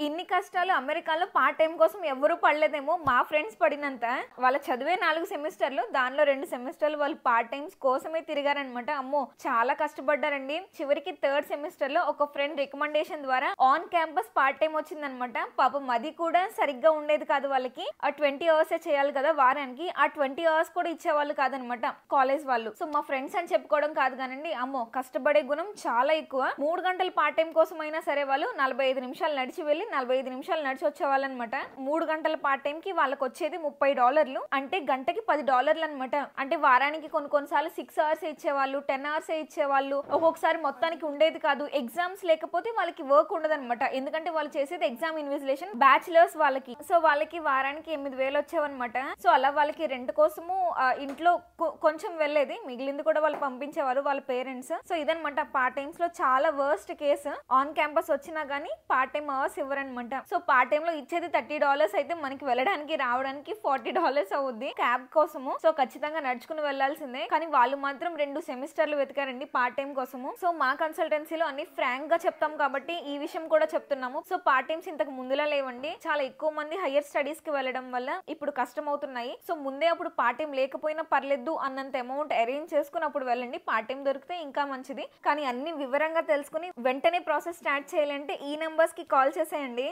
ఇన్ని కష్టాలు అమెరికాలో పార్ట్ టైం కోసం ఎవరు పడలేదేమో, మా ఫ్రెండ్స్ పడినంత. వాళ్ళ చదివే 4 సెమిస్టర్లు, దానిలో 2 సెమిస్టర్లు వాళ్ళు పార్ట్ టైమ్స్ కోసమే తిరిగారనమాట. అమ్మో చాలా కష్టపడ్డారండి. చివరికి 3rd సెమిస్టర్ లో ఒక ఫ్రెండ్ రికమెండేషన్ ద్వారా ఆన్ క్యాంపస్ పార్ట్ టైం వచ్చిందనమాట. పాపం అది కూడా సరిగ్గా ఉండేది కాదు వాళ్ళకి. ఆ 20 అవర్స్ చేయాలి కదా వారానికి, ఆ 20 అవర్స్ కూడా ఇచ్చేవాళ్ళు కాదనమాట కాలేజ్ వాళ్ళు. సో మా ఫ్రెండ్స్ అని చెప్పుకోవడం కాదు కానండి, అమ్మో కష్టపడే గుణం చాలా ఎక్కువ. 3 గంటల పార్ట్ టైం కోసం అయినా సరే వాళ్ళు 45 నిమిషాలు నడిచి వెళ్ళి 45 నిమిషాలు నడిచి వచ్చేవాళ్ళనమాట. 3 గంటల పార్ట్ టైం కి వాళ్ళకి వచ్చేది $30, అంటే గంటకి $10 అనమాట. అంటే వారానికి కొన్నిసార్లు 6 అవర్స్ ఇచ్చేవాళ్ళు, 10 అవర్స్ ఇచ్చేవాళ్ళు. ఒక్కొక్కసారి మొత్తానికి ఉండేది కాదు. ఎగ్జామ్స్ లేకపోతే వాళ్ళకి వర్క్ ఉండదు అనమాట, ఎందుకంటే వాళ్ళు చేసేది ఎగ్జామ్ ఇన్విజిలేషన్ బ్యాచిలర్స్ వాళ్ళకి. సో వాళ్ళకి వారానికి 8,000 వచ్చేవన్నమాట. సో అలా వాళ్ళకి రెంట్ కోసము ఇంట్లో కొంచెం వెళ్ళేది, మిగిలింది కూడా వాళ్ళు పంపించేవారు వాళ్ళ పేరెంట్స్. సో ఇదనమాట పార్ట్ టైమ్స్ లో చాలా వర్స్ట్ కేసు. ఆన్ క్యాంపస్ వచ్చినా గానీ పార్ట్ టైం అవర్స్ ఇవ్వరనమాట. సో పార్ట్ టైం లో ఇచ్చేది $30 అయితే మనకి వెళ్ళడానికి రావడానికి $40 అవుద్ది క్యాబ్ కోసము. సో ఖచ్చితంగా నడుచుకుని వెళ్లాల్సిందే. కానీ వాళ్ళు మాత్రం 2 సెమిస్టర్లు వెతికారండి పార్ట్ టైం కోసము. సో మా కన్సల్టెన్సీలో అన్ని ఫ్రాంక్ గా చెప్తాం కాబట్టి ఈ విషయం కూడా చెప్తున్నాము. సో పార్ట్ టైమ్స్ ఇంతకు ముందులా లేవండి, చాలా ఎక్కువ మంది హైయర్ స్టడీస్ కి వెళ్ళడం వల్ల ఇప్పుడు కష్టం అవుతున్నాయి. సో ముందే అప్పుడు పార్ట్ టైం లేకపోయినా పర్లేదు అన్నంత అమౌంట్ అరేంజ్ చేసుకుని అప్పుడు వెళ్ళండి. పార్ట్ టైం దొరికితే ఇంకా మంచిది. కానీ అన్ని వివరంగా తెలుసుకుని వెంటనే ప్రాసెస్ స్టార్ట్ చేయాలంటే ఈ నెంబర్స్ కి కాల్ చేసేయండి.